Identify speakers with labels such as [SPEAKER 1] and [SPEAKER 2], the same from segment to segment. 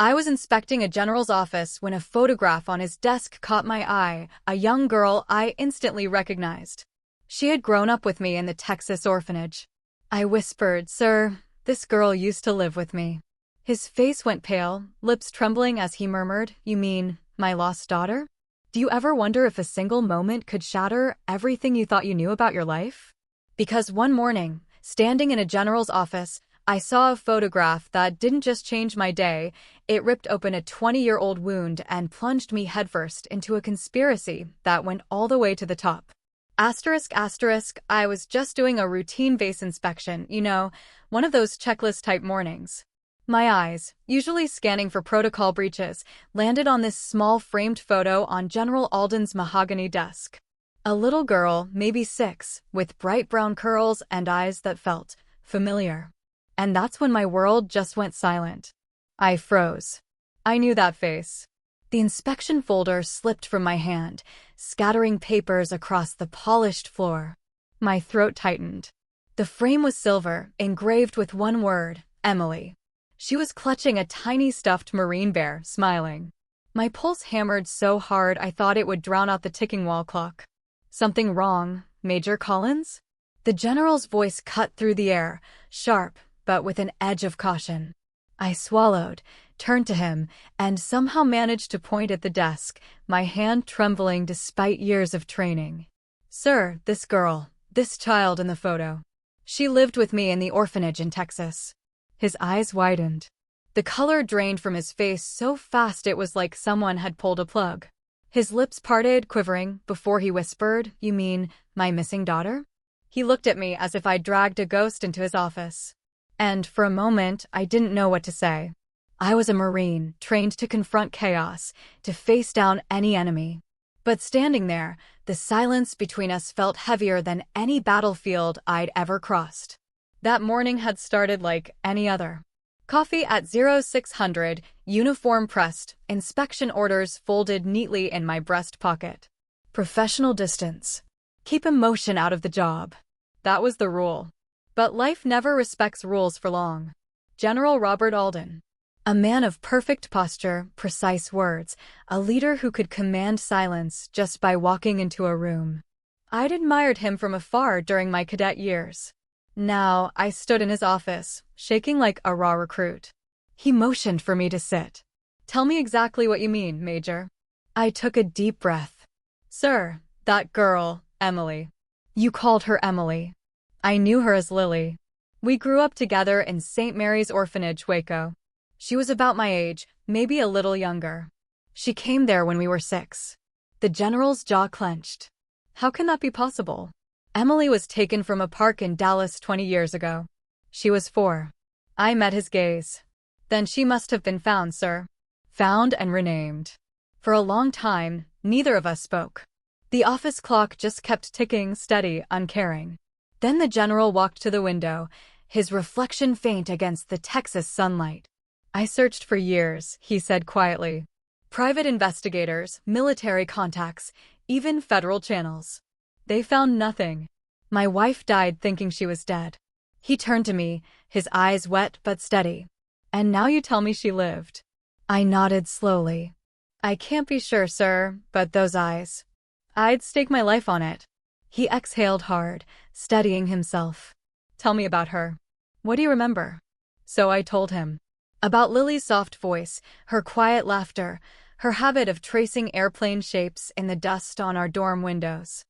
[SPEAKER 1] I was inspecting a general's office when a photograph on his desk caught my eye, a young girl I instantly recognized. She had grown up with me in the Texas orphanage. I whispered, "Sir, this girl used to live with me." His face went pale, lips trembling as he murmured, "You mean, my lost daughter? Do you ever wonder if a single moment could shatter everything you thought you knew about your life?" Because one morning, standing in a general's office, I saw a photograph that didn't just change my day, it ripped open a 20-year-old wound and plunged me headfirst into a conspiracy that went all the way to the top. Asterisk, asterisk, I was just doing a routine vase inspection, one of those checklist-type mornings. My eyes, usually scanning for protocol breaches, landed on this small framed photo on General Alden's mahogany desk. A little girl, maybe 6, with bright brown curls and eyes that felt familiar. And that's when my world just went silent. I froze. I knew that face. The inspection folder slipped from my hand, scattering papers across the polished floor. My throat tightened. The frame was silver, engraved with one word, Emily. She was clutching a tiny stuffed marine bear, smiling. My pulse hammered so hard I thought it would drown out the ticking wall clock. "Something wrong, Major Collins?" The general's voice cut through the air, sharp, but with an edge of caution. I swallowed, turned to him, and somehow managed to point at the desk, my hand trembling despite years of training. "Sir, this girl, this child in the photo. She lived with me in the orphanage in Texas." His eyes widened. The color drained from his face so fast it was like someone had pulled a plug. His lips parted, quivering, before he whispered, "You mean, my missing daughter?" He looked at me as if I'd dragged a ghost into his office. And for a moment, I didn't know what to say. I was a Marine, trained to confront chaos, to face down any enemy. But standing there, the silence between us felt heavier than any battlefield I'd ever crossed. That morning had started like any other. Coffee at 0600, uniform pressed, inspection orders folded neatly in my breast pocket. Professional distance. Keep emotion out of the job. That was the rule. But life never respects rules for long. General Robert Alden. A man of perfect posture, precise words, a leader who could command silence just by walking into a room. I'd admired him from afar during my cadet years. Now, I stood in his office, shaking like a raw recruit. He motioned for me to sit. "Tell me exactly what you mean, Major." I took a deep breath. "Sir, that girl, Emily. You called her Emily. I knew her as Lily. We grew up together in St. Mary's Orphanage, Waco. She was about my age, maybe a little younger. She came there when we were 6. The general's jaw clenched. How can that be possible? Emily was taken from a park in Dallas 20 years ago. She was 4. I met his gaze. Then she must have been found, sir. Found and renamed. For a long time, neither of us spoke. The office clock just kept ticking, steady, uncaring. Then the general walked to the window, his reflection faint against the Texas sunlight. "I searched for years," he said quietly. "Private investigators, military contacts, even federal channels. They found nothing. My wife died thinking she was dead." He turned to me, his eyes wet but steady. "And now you tell me she lived." I nodded slowly. "I can't be sure, sir, but those eyes. I'd stake my life on it." He exhaled hard, steadying himself. "Tell me about her. What do you remember?" So I told him. About Lily's soft voice, her quiet laughter, her habit of tracing airplane shapes in the dust on our dorm windows.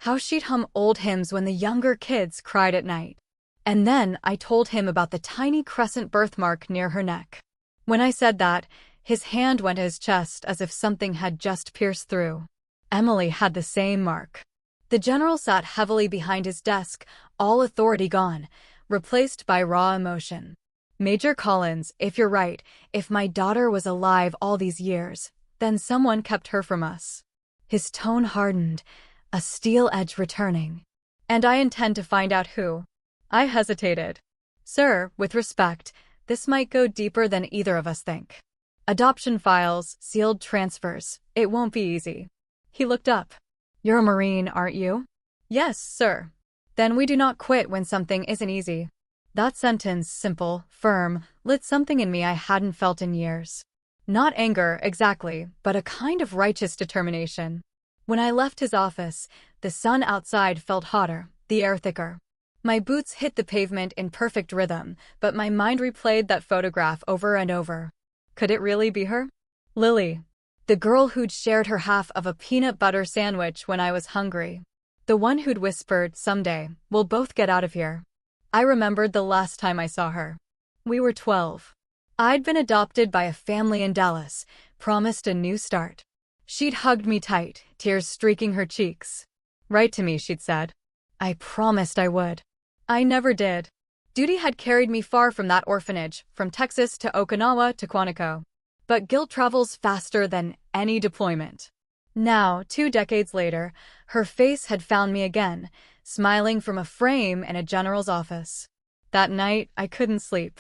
[SPEAKER 1] How she'd hum old hymns when the younger kids cried at night. And then I told him about the tiny crescent birthmark near her neck. When I said that, his hand went to his chest as if something had just pierced through. Emily had the same mark. The general sat heavily behind his desk, all authority gone, replaced by raw emotion. "Major Collins, if you're right, if my daughter was alive all these years, then someone kept her from us." His tone hardened, a steel edge returning. "And I intend to find out who." I hesitated. "Sir, with respect, this might go deeper than either of us think. Adoption files, sealed transfers, it won't be easy." He looked up. "You're a Marine, aren't you?" "Yes, sir." "Then we do not quit when something isn't easy." That sentence, simple, firm, lit something in me I hadn't felt in years. Not anger, exactly, but a kind of righteous determination. When I left his office, the sun outside felt hotter, the air thicker. My boots hit the pavement in perfect rhythm, but my mind replayed that photograph over and over. Could it really be her? Lily. The girl who'd shared her half of a peanut butter sandwich when I was hungry. The one who'd whispered, "Someday, we'll both get out of here." I remembered the last time I saw her. We were 12. I'd been adopted by a family in Dallas, promised a new start. She'd hugged me tight, tears streaking her cheeks. "Write to me," she'd said. I promised I would. I never did. Duty had carried me far from that orphanage, from Texas to Okinawa to Quantico. But guilt travels faster than any deployment. Now, 2 decades later, her face had found me again, smiling from a frame in a general's office. That night, I couldn't sleep.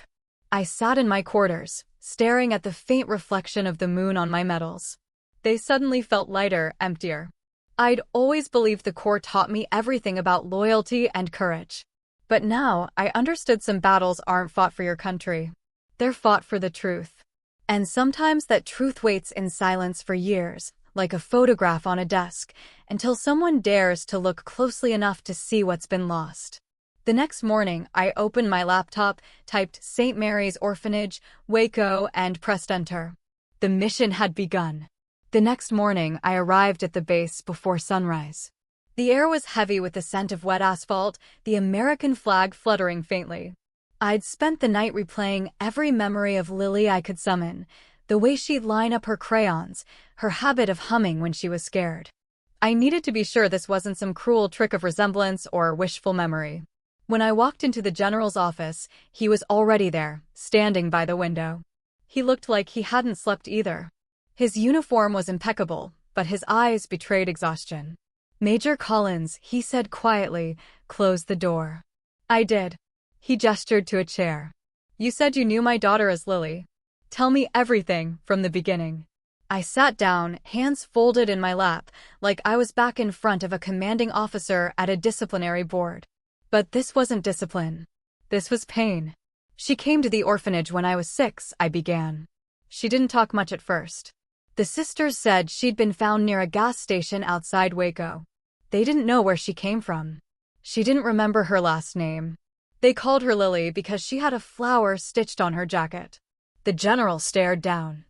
[SPEAKER 1] I sat in my quarters, staring at the faint reflection of the moon on my medals. They suddenly felt lighter, emptier. I'd always believed the Corps taught me everything about loyalty and courage. But now, I understood some battles aren't fought for your country. They're fought for the truth. And sometimes that truth waits in silence for years, like a photograph on a desk, until someone dares to look closely enough to see what's been lost. The next morning, I opened my laptop, typed St. Mary's Orphanage, Waco, and pressed enter. The mission had begun. The next morning, I arrived at the base before sunrise. The air was heavy with the scent of wet asphalt, the American flag fluttering faintly. I'd spent the night replaying every memory of Lily I could summon, the way she'd line up her crayons, her habit of humming when she was scared. I needed to be sure this wasn't some cruel trick of resemblance or wishful memory. When I walked into the general's office, he was already there, standing by the window. He looked like he hadn't slept either. His uniform was impeccable, but his eyes betrayed exhaustion. "Major Collins," he said quietly, "close the door." I did. He gestured to a chair. "You said you knew my daughter as Lily. Tell me everything from the beginning." I sat down, hands folded in my lap, like I was back in front of a commanding officer at a disciplinary board. But this wasn't discipline. This was pain. "She came to the orphanage when I was 6, I began. She didn't talk much at first. The sisters said she'd been found near a gas station outside Waco. They didn't know where she came from. She didn't remember her last name. They called her Lily because she had a flower stitched on her jacket." The general stared down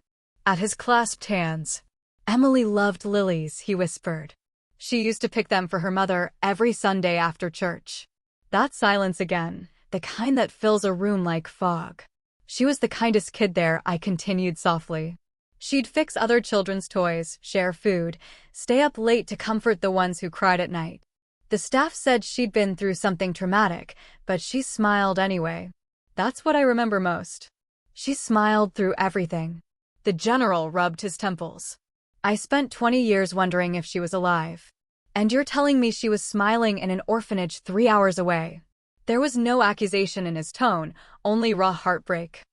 [SPEAKER 1] at his clasped hands. "Emily loved lilies," he whispered. "She used to pick them for her mother every Sunday after church." That silence again, the kind that fills a room like fog. "She was the kindest kid there," I continued softly. "She'd fix other children's toys, share food, stay up late to comfort the ones who cried at night. The staff said she'd been through something traumatic, but she smiled anyway. That's what I remember most. She smiled through everything." The general rubbed his temples. "I spent 20 years wondering if she was alive. And you're telling me she was smiling in an orphanage 3 hours away?" There was no accusation in his tone, only raw heartbreak.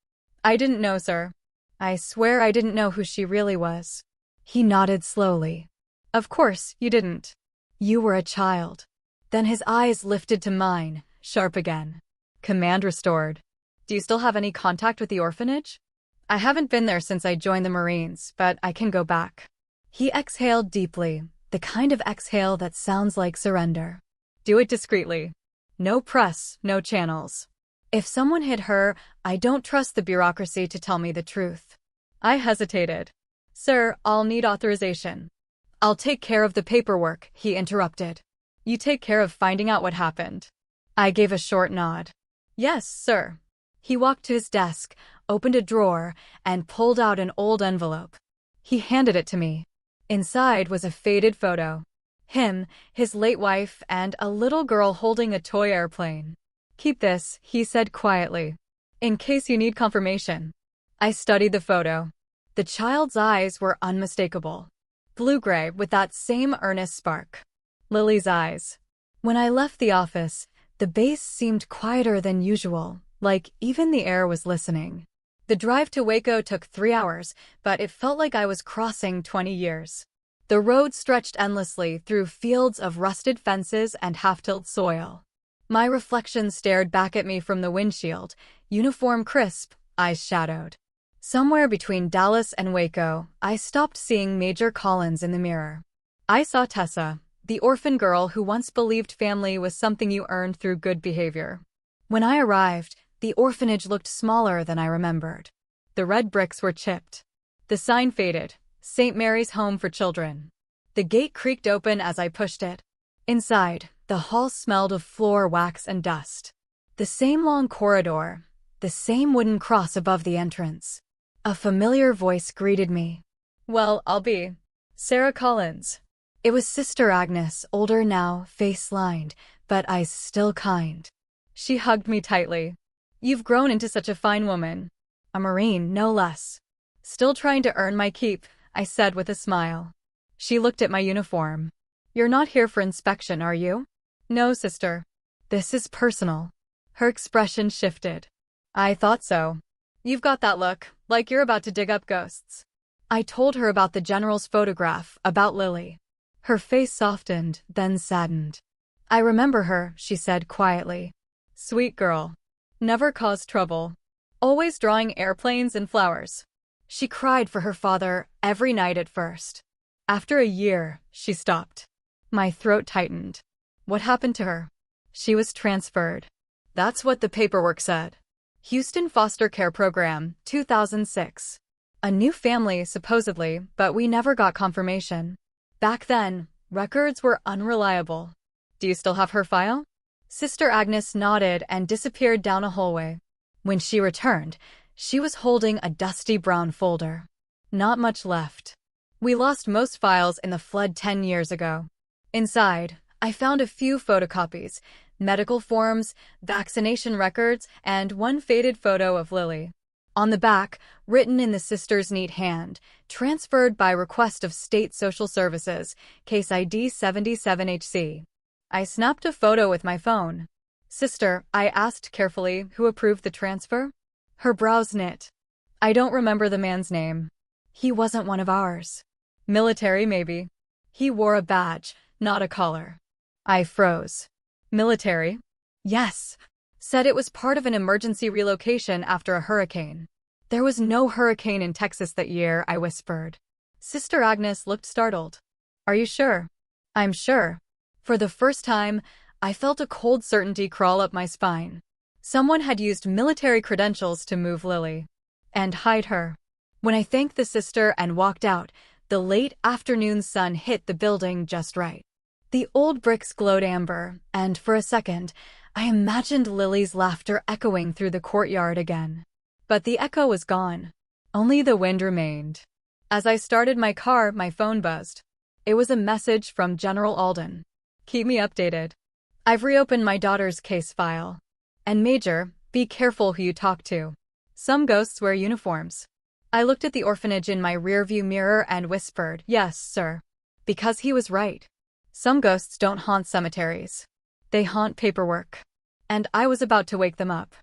[SPEAKER 1] "I didn't know, sir. I swear I didn't know who she really was." He nodded slowly. "Of course, you didn't. You were a child." Then his eyes lifted to mine, sharp again. Command restored. "Do you still have any contact with the orphanage?" "I haven't been there since I joined the Marines, but I can go back." He exhaled deeply, the kind of exhale that sounds like surrender. "Do it discreetly. No press, no channels. If someone hit her, I don't trust the bureaucracy to tell me the truth." I hesitated. "Sir, I'll need authorization." "I'll take care of the paperwork," he interrupted. "You take care of finding out what happened." I gave a short nod. "Yes, sir." He walked to his desk, opened a drawer, and pulled out an old envelope. He handed it to me. Inside was a faded photo. Him, his late wife, and a little girl holding a toy airplane. "Keep this," he said quietly, "in case you need confirmation." I studied the photo. The child's eyes were unmistakable. Blue-gray with that same earnest spark. Lily's eyes. When I left the office, the base seemed quieter than usual, like even the air was listening. The drive to Waco took 3 hours, but it felt like I was crossing 20 years. The road stretched endlessly through fields of rusted fences and half-tilled soil. My reflection stared back at me from the windshield, uniform crisp, eyes shadowed. Somewhere between Dallas and Waco, I stopped seeing Major Collins in the mirror. I saw Tessa, the orphan girl who once believed family was something you earned through good behavior. When I arrived, the orphanage looked smaller than I remembered. The red bricks were chipped. The sign faded, St. Mary's Home for Children. The gate creaked open as I pushed it. Inside, the hall smelled of floor wax and dust. The same long corridor, the same wooden cross above the entrance. A familiar voice greeted me. "Well, I'll be Sarah Collins." It was Sister Agnes, older now, face lined, but eyes still kind. She hugged me tightly. "You've grown into such a fine woman. A Marine, no less." "Still trying to earn my keep," I said with a smile. She looked at my uniform. "You're not here for inspection, are you?" "No, sister. This is personal." Her expression shifted. "I thought so. You've got that look, like you're about to dig up ghosts." I told her about the general's photograph, about Lily. Her face softened, then saddened. "I remember her," she said quietly. "Sweet girl. Never caused trouble. Always drawing airplanes and flowers." She cried for her father every night at first. After a year, she stopped. My throat tightened. What happened to her? She was transferred. That's what the paperwork said. Houston Foster Care Program, 2006. A new family, supposedly, but we never got confirmation. Back then, records were unreliable. "Do you still have her file?" Sister Agnes nodded and disappeared down a hallway. When she returned, she was holding a dusty brown folder. Not much left. "We lost most files in the flood 10 years ago." Inside, I found a few photocopies, medical forms, vaccination records, and one faded photo of Lily. On the back, written in the sister's neat hand, "Transferred by request of State Social Services, case ID 77HC. I snapped a photo with my phone. "Sister," I asked carefully, "who approved the transfer?" Her brows knit. "I don't remember the man's name. He wasn't one of ours. Military, maybe. He wore a badge, not a collar." I froze. "Military?" "Yes." Said it was part of an emergency relocation after a hurricane. "There was no hurricane in Texas that year," I whispered. Sister Agnes looked startled. "Are you sure?" "I'm sure." For the first time, I felt a cold certainty crawl up my spine. Someone had used military credentials to move Lily. And hide her. When I thanked the sister and walked out, the late afternoon sun hit the building just right. The old bricks glowed amber, and for a second, I imagined Lily's laughter echoing through the courtyard again. But the echo was gone. Only the wind remained. As I started my car, my phone buzzed. It was a message from General Alden. "Keep me updated. I've reopened my daughter's case file. And Major, be careful who you talk to. Some ghosts wear uniforms." I looked at the orphanage in my rearview mirror and whispered, "Yes, sir." Because he was right. Some ghosts don't haunt cemeteries. They haunt paperwork. And I was about to wake them up.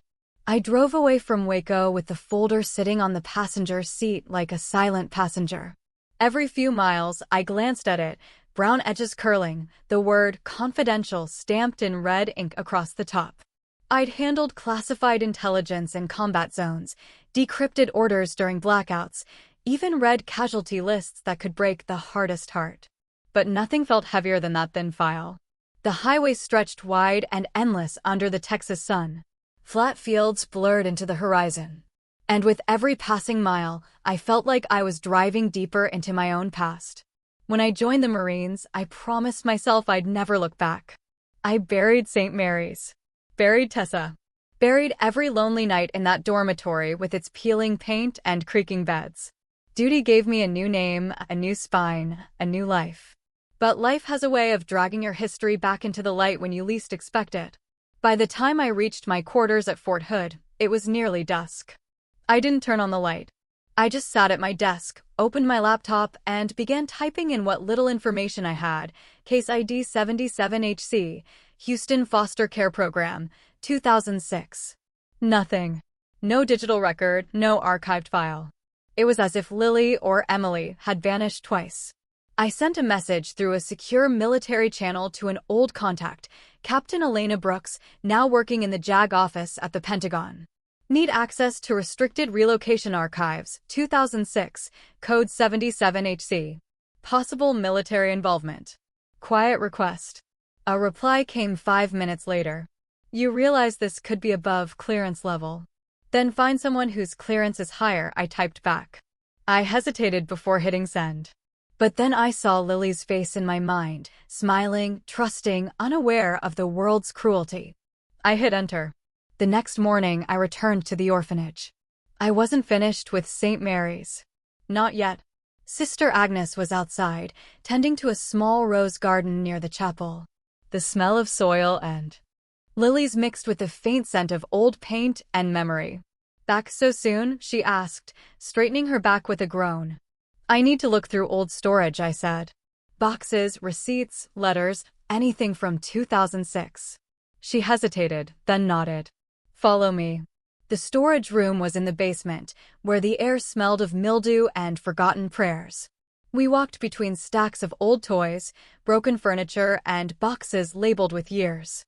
[SPEAKER 1] I drove away from Waco with the folder sitting on the passenger seat like a silent passenger. Every few miles, I glanced at it, brown edges curling, the word "confidential" stamped in red ink across the top. I'd handled classified intelligence in combat zones, decrypted orders during blackouts, even read casualty lists that could break the hardest heart. But nothing felt heavier than that thin file. The highway stretched wide and endless under the Texas sun. Flat fields blurred into the horizon. And with every passing mile, I felt like I was driving deeper into my own past. When I joined the Marines, I promised myself I'd never look back. I buried St. Mary's. Buried Tessa. Buried every lonely night in that dormitory with its peeling paint and creaking beds. Duty gave me a new name, a new spine, a new life. But life has a way of dragging your history back into the light when you least expect it. By the time I reached my quarters at Fort Hood, it was nearly dusk. I didn't turn on the light. I just sat at my desk, opened my laptop, and began typing in what little information I had. Case ID 77HC, Houston Foster Care Program, 2006. Nothing. No digital record, no archived file. It was as if Lily or Emily had vanished twice. I sent a message through a secure military channel to an old contact, Captain Elena Brooks, now working in the JAG office at the Pentagon. Need access to restricted relocation archives, 2006, code 77HC. Possible military involvement. Quiet request. A reply came 5 minutes later. You realize this could be above clearance level. Then find someone whose clearance is higher, I typed back. I hesitated before hitting send. But then I saw Lily's face in my mind, smiling, trusting, unaware of the world's cruelty. I hit enter. The next morning, I returned to the orphanage. I wasn't finished with St. Mary's. Not yet. Sister Agnes was outside, tending to a small rose garden near the chapel. The smell of soil and lilies mixed with the faint scent of old paint and memory. Back so soon? She asked, straightening her back with a groan. I need to look through old storage, I said. Boxes, receipts, letters, anything from 2006. She hesitated, then nodded. Follow me. The storage room was in the basement, where the air smelled of mildew and forgotten prayers. We walked between stacks of old toys, broken furniture, and boxes labeled with years.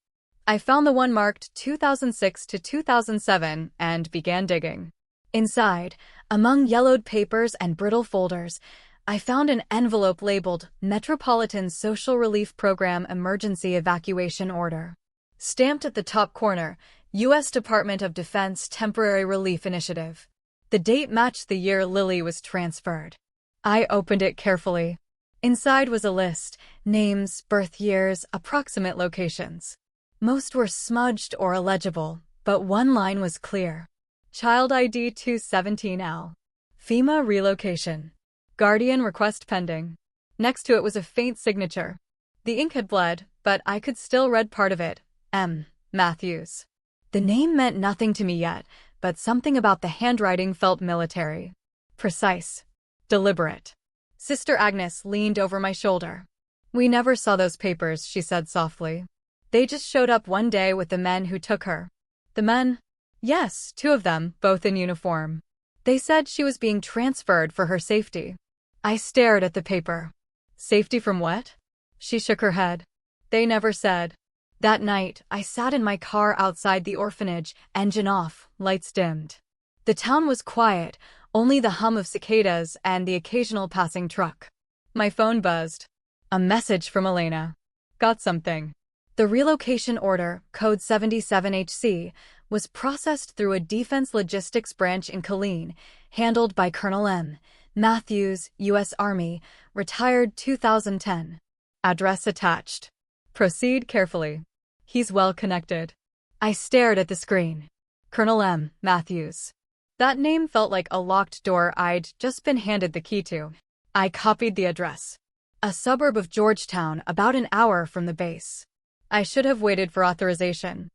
[SPEAKER 1] I found the one marked 2006 to 2007 and began digging. Inside, among yellowed papers and brittle folders, I found an envelope labeled Metropolitan Social Relief Program Emergency Evacuation Order. Stamped at the top corner, U.S. Department of Defense Temporary Relief Initiative. The date matched the year Lily was transferred. I opened it carefully. Inside was a list, names, birth years, approximate locations. Most were smudged or illegible, but one line was clear. Child ID 217L. FEMA relocation. Guardian request pending. Next to it was a faint signature. The ink had bled, but I could still read part of it. M. Matthews. The name meant nothing to me yet, but something about the handwriting felt military. Precise. Deliberate. Sister Agnes leaned over my shoulder. We never saw those papers, she said softly. They just showed up one day with the men who took her. The men? Yes, 2 of them, both in uniform. They said she was being transferred for her safety. I stared at the paper. Safety from what? She shook her head. They never said. That night, I sat in my car outside the orphanage, engine off, lights dimmed. The town was quiet, only the hum of cicadas and the occasional passing truck. My phone buzzed. A message from Elena. Got something. The relocation order, code 77HC, was processed through a defense logistics branch in Killeen, handled by Colonel M. Matthews, U.S. Army, retired 2010. Address attached. Proceed carefully. He's well connected. I stared at the screen. Colonel M. Matthews. That name felt like a locked door I'd just been handed the key to. I copied the address. A suburb of Georgetown, about an hour from the base. I should have waited for authorization.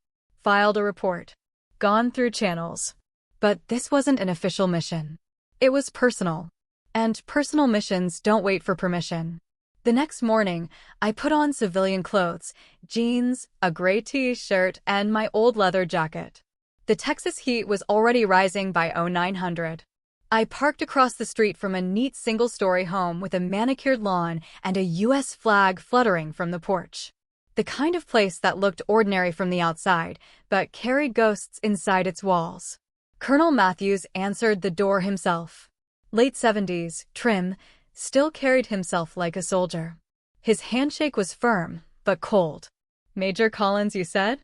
[SPEAKER 1] Filed a report. Gone through channels. But this wasn't an official mission. It was personal. And personal missions don't wait for permission. The next morning, I put on civilian clothes, jeans, a gray t-shirt, and my old leather jacket. The Texas heat was already rising by 0900. I parked across the street from a neat single-story home with a manicured lawn and a U.S. flag fluttering from the porch. The kind of place that looked ordinary from the outside, but carried ghosts inside its walls. Colonel Matthews answered the door himself. Late 70s, trim, still carried himself like a soldier. His handshake was firm, but cold. Major Collins, you said?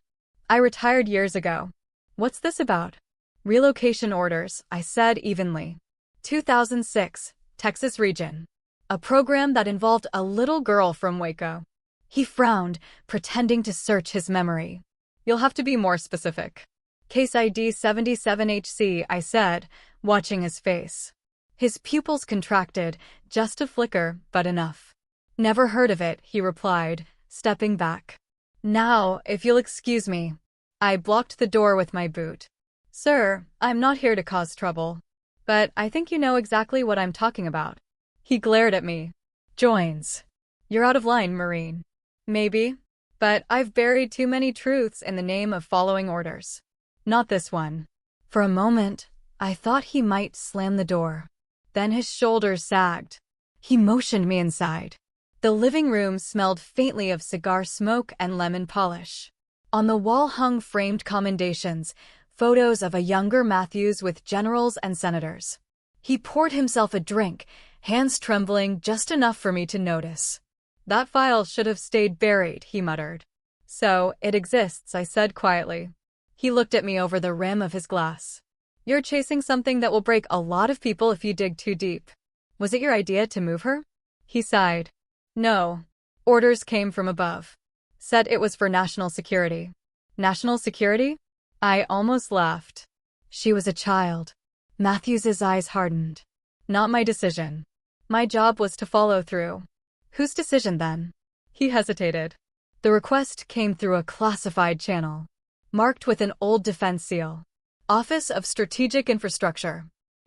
[SPEAKER 1] I retired years ago. What's this about? Relocation orders, I said evenly. 2006, Texas region. A program that involved a little girl from Waco. He frowned, pretending to search his memory. You'll have to be more specific. Case ID 77HC, I said, watching his face. His pupils contracted, just a flicker, but enough. Never heard of it, he replied, stepping back. Now, if you'll excuse me. I blocked the door with my boot. Sir, I'm not here to cause trouble. But I think you know exactly what I'm talking about. He glared at me. Joins. You're out of line, Marine. Maybe. But I've buried too many truths in the name of following orders. Not this one. For a moment, I thought he might slam the door. Then his shoulders sagged. He motioned me inside. The living room smelled faintly of cigar smoke and lemon polish. On the wall hung framed commendations, Photos of a younger Matthews with generals and senators. He poured himself a drink, hands trembling just enough for me to notice. That file should have stayed buried, he muttered. So, it exists, I said quietly. He looked at me over the rim of his glass. You're chasing something that will break a lot of people if you dig too deep. Was it your idea to move her? He sighed. No. Orders came from above. Said it was for national security. National security? I almost laughed. She was a child. Matthews's eyes hardened. Not my decision. My job was to follow through. Whose decision then? He hesitated. The request came through a classified channel, marked with an old defense seal. Office of Strategic Infrastructure.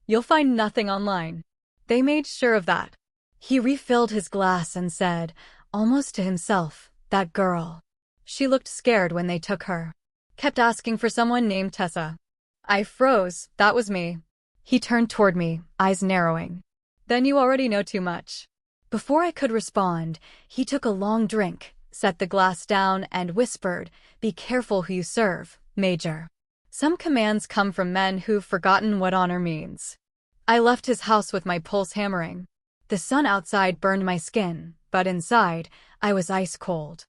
[SPEAKER 1] You'll find nothing online. They made sure of that. He refilled his glass and said, almost to himself, that girl. She looked scared when they took her. Kept asking for someone named Tessa. I froze. That was me. He turned toward me, eyes narrowing. Then you already know too much. Before I could respond, he took a long drink, set the glass down, and whispered, be careful who you serve, Major. Some commands come from men who've forgotten what honor means. I left his house with my pulse hammering. The sun outside burned my skin, but inside, I was ice cold.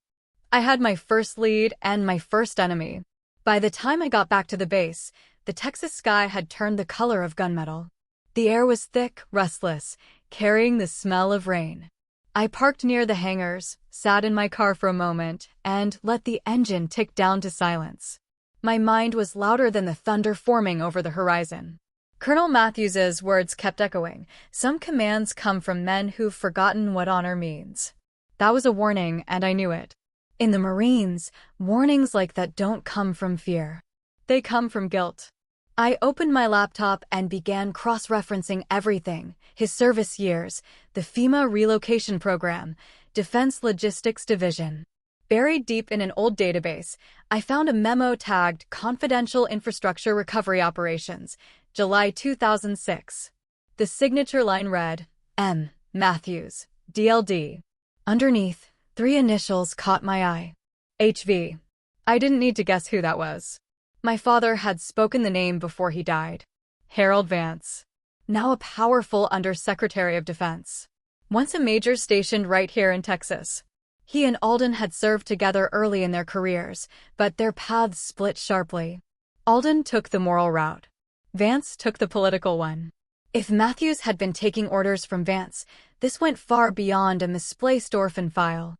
[SPEAKER 1] I had my first lead and my first enemy. By the time I got back to the base, the Texas sky had turned the color of gunmetal. The air was thick, restless, carrying the smell of rain. I parked near the hangars, sat in my car for a moment, and let the engine tick down to silence. My mind was louder than the thunder forming over the horizon. Colonel Matthews's words kept echoing. Some commands come from men who've forgotten what honor means. That was a warning, and I knew it. In the Marines, warnings like that don't come from fear. They come from guilt. I opened my laptop and began cross-referencing everything: his service years, the FEMA relocation program, Defense Logistics Division. Buried deep in an old database, I found a memo tagged Confidential Infrastructure Recovery Operations, July 2006. The signature line read, M. Matthews, DLD. Underneath, 3 initials caught my eye. HV. I didn't need to guess who that was. My father had spoken the name before he died. Harold Vance. Now a powerful Undersecretary of Defense. Once a major stationed right here in Texas. He and Alden had served together early in their careers, but their paths split sharply. Alden took the moral route. Vance took the political one. If Matthews had been taking orders from Vance, this went far beyond a misplaced orphan file.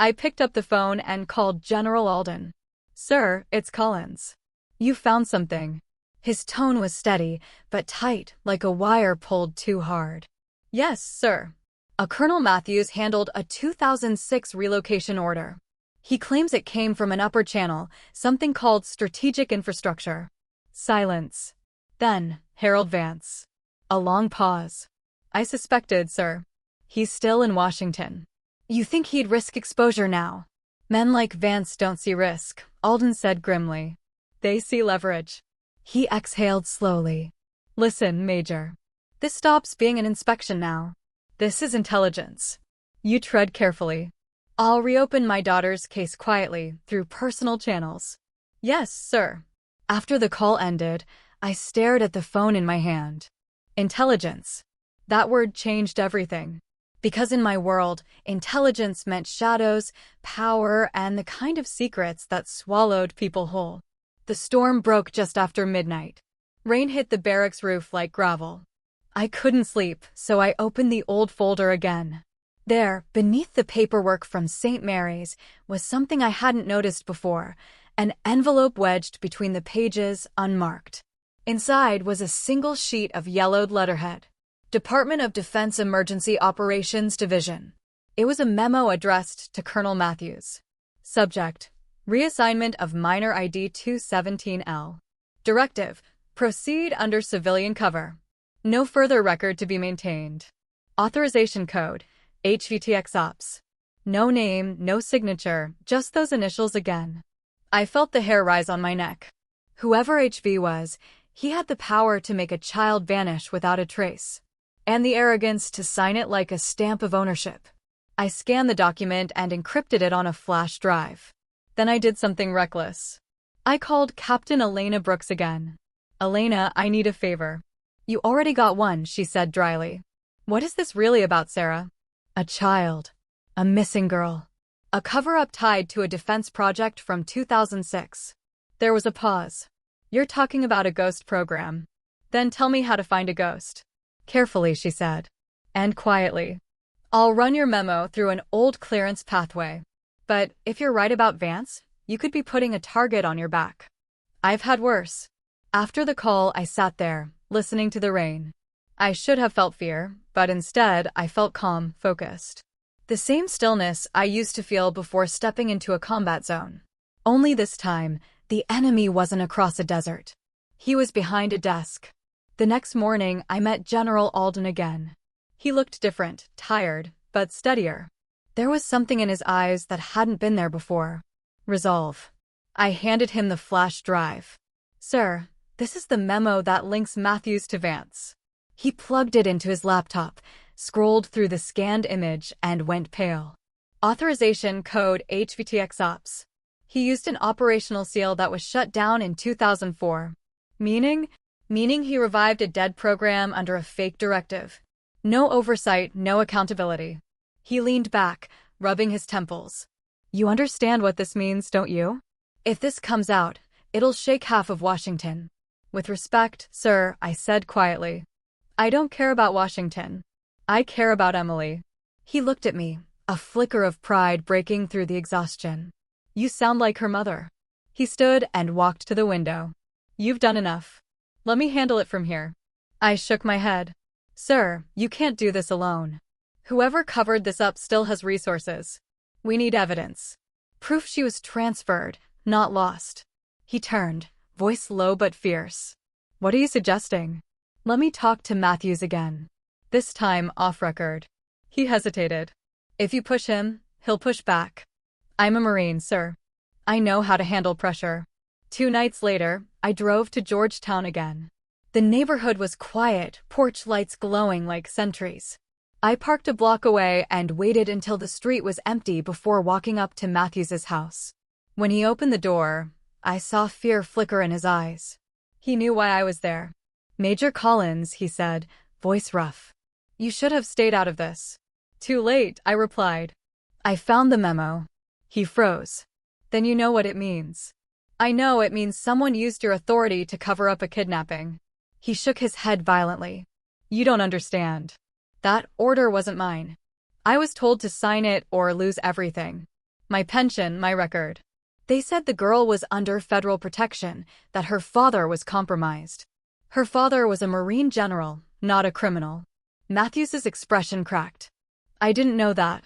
[SPEAKER 1] I picked up the phone and called General Alden. Sir, it's Collins. You found something. His tone was steady, but tight, like a wire pulled too hard. Yes, sir. A Colonel Matthews handled a 2006 relocation order. He claims it came from an upper channel, something called Strategic Infrastructure. Silence. Then, Harold Vance. A long pause. I suspected, sir. He's still in Washington. You think he'd risk exposure now? Men like Vance don't see risk, Alden said grimly. They see leverage. He exhaled slowly. Listen, Major. This stops being an inspection now. This is intelligence. You tread carefully. I'll reopen my daughter's case quietly, through personal channels. Yes, sir. After the call ended, I stared at the phone in my hand. Intelligence. That word changed everything. Because in my world, intelligence meant shadows, power, and the kind of secrets that swallowed people whole. The storm broke just after midnight. Rain hit the barracks roof like gravel. I couldn't sleep, so I opened the old folder again. There, beneath the paperwork from St. Mary's, was something I hadn't noticed before, an envelope wedged between the pages, unmarked. Inside was a single sheet of yellowed letterhead. Department of Defense Emergency Operations Division. It was a memo addressed to Colonel Matthews. Subject: Reassignment of Minor ID 217L. Directive: Proceed under civilian cover. No further record to be maintained. Authorization code: HVTX Ops. No name, no signature, just those initials again. I felt the hair rise on my neck. Whoever HV was, he had the power to make a child vanish without a trace. And the arrogance to sign it like a stamp of ownership. I scanned the document and encrypted it on a flash drive. Then I did something reckless. I called Captain Elena Brooks again. Elena, I need a favor. You already got one, she said dryly. What is this really about, Sarah? A child. A missing girl. A cover-up tied to a defense project from 2006. There was a pause. You're talking about a ghost program. Then tell me how to find a ghost. Carefully, she said. And quietly. I'll run your memo through an old clearance pathway. But if you're right about Vance, you could be putting a target on your back. I've had worse. After the call, I sat there, listening to the rain. I should have felt fear, but instead, I felt calm, focused. The same stillness I used to feel before stepping into a combat zone. Only this time, the enemy wasn't across a desert. He was behind a desk. The next morning, I met General Alden again. He looked different, tired, but steadier. There was something in his eyes that hadn't been there before. Resolve. I handed him the flash drive. Sir, this is the memo that links Matthews to Vance. He plugged it into his laptop, scrolled through the scanned image, and went pale. Authorization code HVTX Ops. He used an operational seal that was shut down in 2004. Meaning he revived a dead program under a fake directive. No oversight, no accountability. He leaned back, rubbing his temples. You understand what this means, don't you? If this comes out, it'll shake half of Washington. With respect, sir, I said quietly. I don't care about Washington. I care about Emily. He looked at me, a flicker of pride breaking through the exhaustion. You sound like her mother. He stood and walked to the window. You've done enough. Let me handle it from here. I shook my head. Sir, you can't do this alone. Whoever covered this up still has resources. We need evidence. Proof she was transferred, not lost. He turned, voice low but fierce. What are you suggesting? Let me talk to Matthews again. This time off record. He hesitated. If you push him, he'll push back. I'm a Marine, sir. I know how to handle pressure. 2 nights later, I drove to Georgetown again. The neighborhood was quiet, porch lights glowing like sentries. I parked a block away and waited until the street was empty before walking up to Matthews's house. When he opened the door, I saw fear flicker in his eyes. He knew why I was there. Major Collins, he said, voice rough. You should have stayed out of this. Too late, I replied. I found the memo. He froze. Then you know what it means. I know it means someone used your authority to cover up a kidnapping. He shook his head violently. You don't understand. That order wasn't mine. I was told to sign it or lose everything. My pension, my record. They said the girl was under federal protection, that her father was compromised. Her father was a Marine general, not a criminal. Matthews's expression cracked. I didn't know that.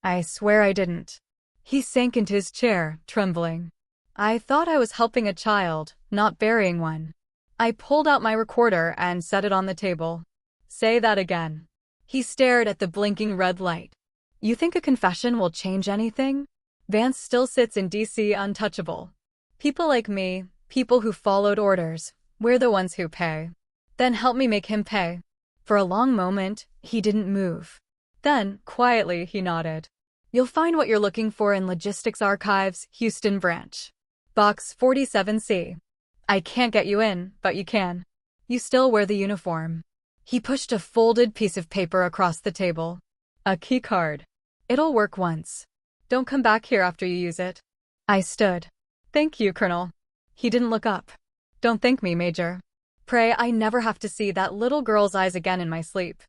[SPEAKER 1] I swear I didn't. He sank into his chair, trembling. I thought I was helping a child, not burying one. I pulled out my recorder and set it on the table. Say that again. He stared at the blinking red light. You think a confession will change anything? Vance still sits in D.C. untouchable. People like me, people who followed orders, we're the ones who pay. Then help me make him pay. For a long moment, he didn't move. Then, quietly, he nodded. You'll find what you're looking for in Logistics Archives, Houston Branch. Box 47C. I can't get you in, but you can. You still wear the uniform. He pushed a folded piece of paper across the table. A key card. It'll work once. Don't come back here after you use it. I stood. Thank you, Colonel. He didn't look up. Don't thank me, Major. Pray I never have to see that little girl's eyes again in my sleep.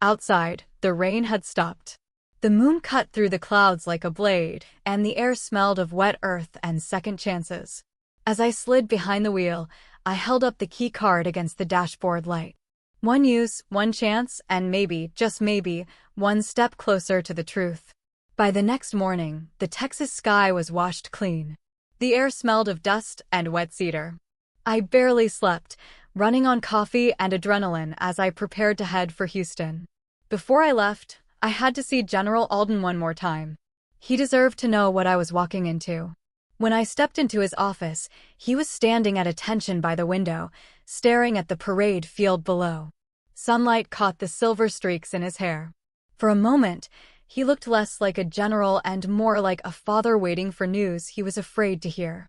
[SPEAKER 1] Outside, the rain had stopped. The moon cut through the clouds like a blade, and the air smelled of wet earth and second chances. As I slid behind the wheel, I held up the key card against the dashboard light. One use, one chance, and maybe, just maybe, one step closer to the truth. By the next morning, the Texas sky was washed clean. The air smelled of dust and wet cedar. I barely slept, running on coffee and adrenaline as I prepared to head for Houston. Before I left, I had to see General Alden one more time. He deserved to know what I was walking into. When I stepped into his office, he was standing at attention by the window, staring at the parade field below. Sunlight caught the silver streaks in his hair. For a moment, he looked less like a general and more like a father waiting for news he was afraid to hear.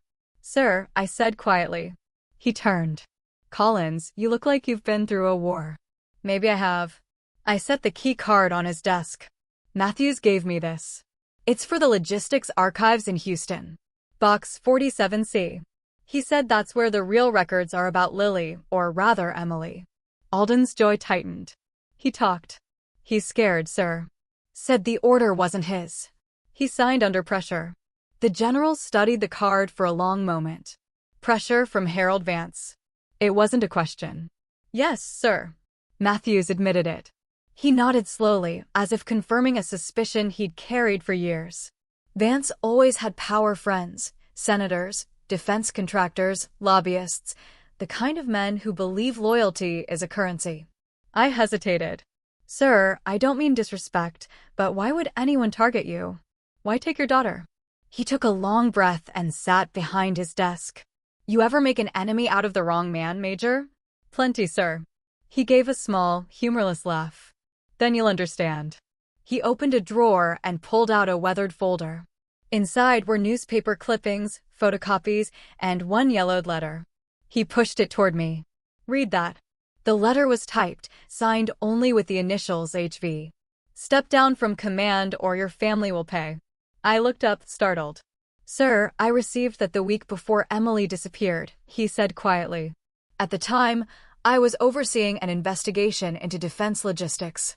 [SPEAKER 1] Sir, I said quietly. He turned. Collins, you look like you've been through a war. Maybe I have. I set the key card on his desk. Matthews gave me this. It's for the logistics archives in Houston. Box 47C. He said that's where the real records are about Lily, or rather Emily. Alden's jaw tightened. He talked. He's scared, sir. Said the order wasn't his. He signed under pressure. The general studied the card for a long moment. Pressure from Harold Vance. It wasn't a question. Yes, sir. Matthews admitted it. He nodded slowly, as if confirming a suspicion he'd carried for years. Vance always had power friends, senators, defense contractors, lobbyists, the kind of men who believe loyalty is a currency. I hesitated. Sir, I don't mean disrespect, but why would anyone target you? Why take your daughter? He took a long breath and sat behind his desk. You ever make an enemy out of the wrong man, Major? Plenty, sir. He gave a small, humorless laugh. Then you'll understand. He opened a drawer and pulled out a weathered folder. Inside were newspaper clippings, photocopies, and one yellowed letter. He pushed it toward me. Read that. The letter was typed, signed only with the initials HV. Step down from command or your family will pay. I looked up, startled. Sir, I received that the week before Emily disappeared, he said quietly. At the time, I was overseeing an investigation into defense logistics.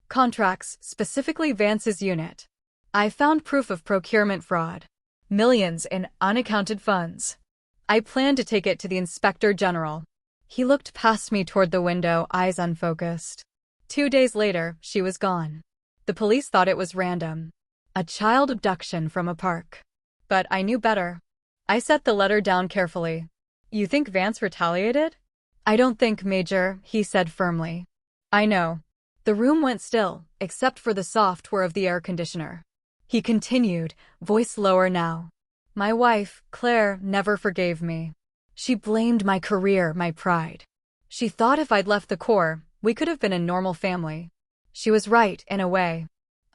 [SPEAKER 1] Contracts, specifically Vance's unit. I found proof of procurement fraud. Millions in unaccounted funds. I planned to take it to the Inspector General. He looked past me toward the window, eyes unfocused. 2 days later, she was gone. The police thought it was random. A child abduction from a park. But I knew better. I set the letter down carefully. You think Vance retaliated? I don't think, Major, he said firmly. I know. The room went still, except for the soft whir of the air conditioner. He continued, voice lower now. My wife, Claire, never forgave me. She blamed my career, my pride. She thought if I'd left the Corps, we could have been a normal family. She was right, in a way.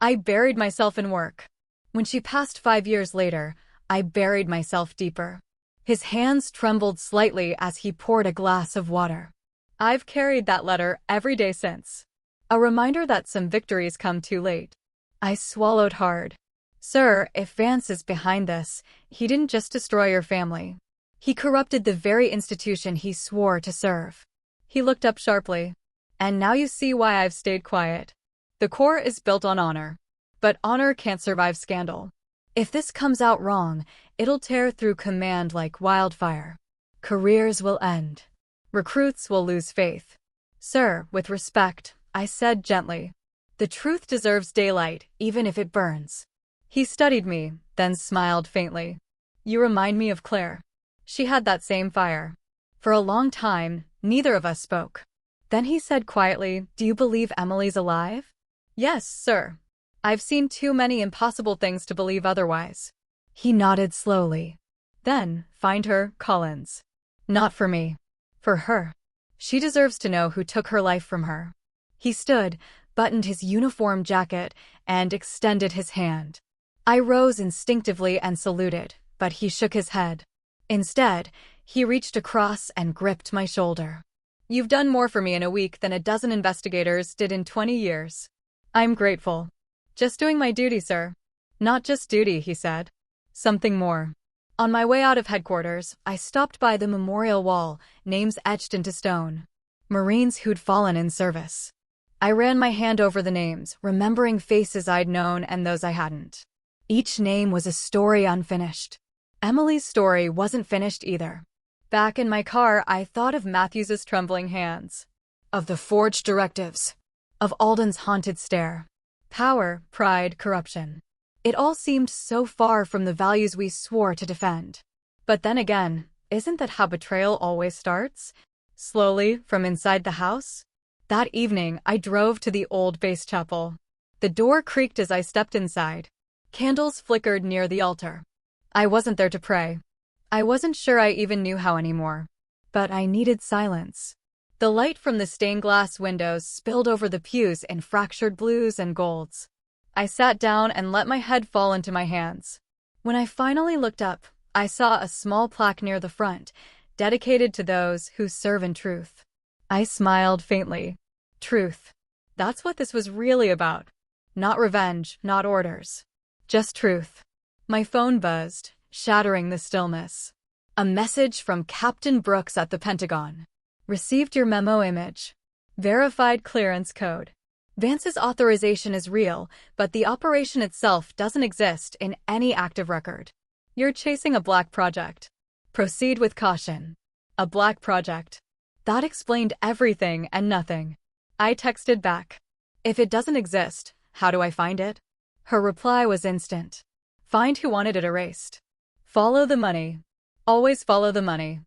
[SPEAKER 1] I buried myself in work. When she passed 5 years later, I buried myself deeper. His hands trembled slightly as he poured a glass of water. I've carried that letter every day since. A reminder that some victories come too late. I swallowed hard. Sir, if Vance is behind this, he didn't just destroy your family. He corrupted the very institution he swore to serve. He looked up sharply. And now you see why I've stayed quiet. The Corps is built on honor. But honor can't survive scandal. If this comes out wrong, it'll tear through command like wildfire. Careers will end. Recruits will lose faith. Sir, with respect, I said gently. The truth deserves daylight, even if it burns. He studied me, then smiled faintly. You remind me of Claire. She had that same fire. For a long time, neither of us spoke. Then he said quietly, Do you believe Emily's alive? Yes, sir. I've seen too many impossible things to believe otherwise. He nodded slowly. Then, find her, Collins. Not for me. For her. She deserves to know who took her life from her. He stood, buttoned his uniform jacket, and extended his hand. I rose instinctively and saluted, but he shook his head. Instead, he reached across and gripped my shoulder. You've done more for me in a week than a dozen investigators did in 20 years. I'm grateful. Just doing my duty, sir. Not just duty, he said. Something more. On my way out of headquarters, I stopped by the memorial wall, names etched into stone. Marines who'd fallen in service. I ran my hand over the names, remembering faces I'd known and those I hadn't. Each name was a story unfinished. Emily's story wasn't finished either. Back in my car, I thought of Matthews's trembling hands. Of the forged directives. Of Alden's haunted stare. Power, pride, corruption. It all seemed so far from the values we swore to defend. But then again, isn't that how betrayal always starts? Slowly, from inside the house? That evening, I drove to the old base chapel. The door creaked as I stepped inside. Candles flickered near the altar. I wasn't there to pray. I wasn't sure I even knew how anymore. But I needed silence. The light from the stained glass windows spilled over the pews in fractured blues and golds. I sat down and let my head fall into my hands. When I finally looked up, I saw a small plaque near the front, dedicated to those who serve in truth. I smiled faintly. Truth. That's what this was really about. Not revenge, not orders. Just truth. My phone buzzed, shattering the stillness. A message from Captain Brooks at the Pentagon. Received your memo image. Verified clearance code. Vance's authorization is real, but the operation itself doesn't exist in any active record. You're chasing a black project. Proceed with caution. A black project. That explained everything and nothing. I texted back. If it doesn't exist, how do I find it? Her reply was instant. Find who wanted it erased. Follow the money. Always follow the money.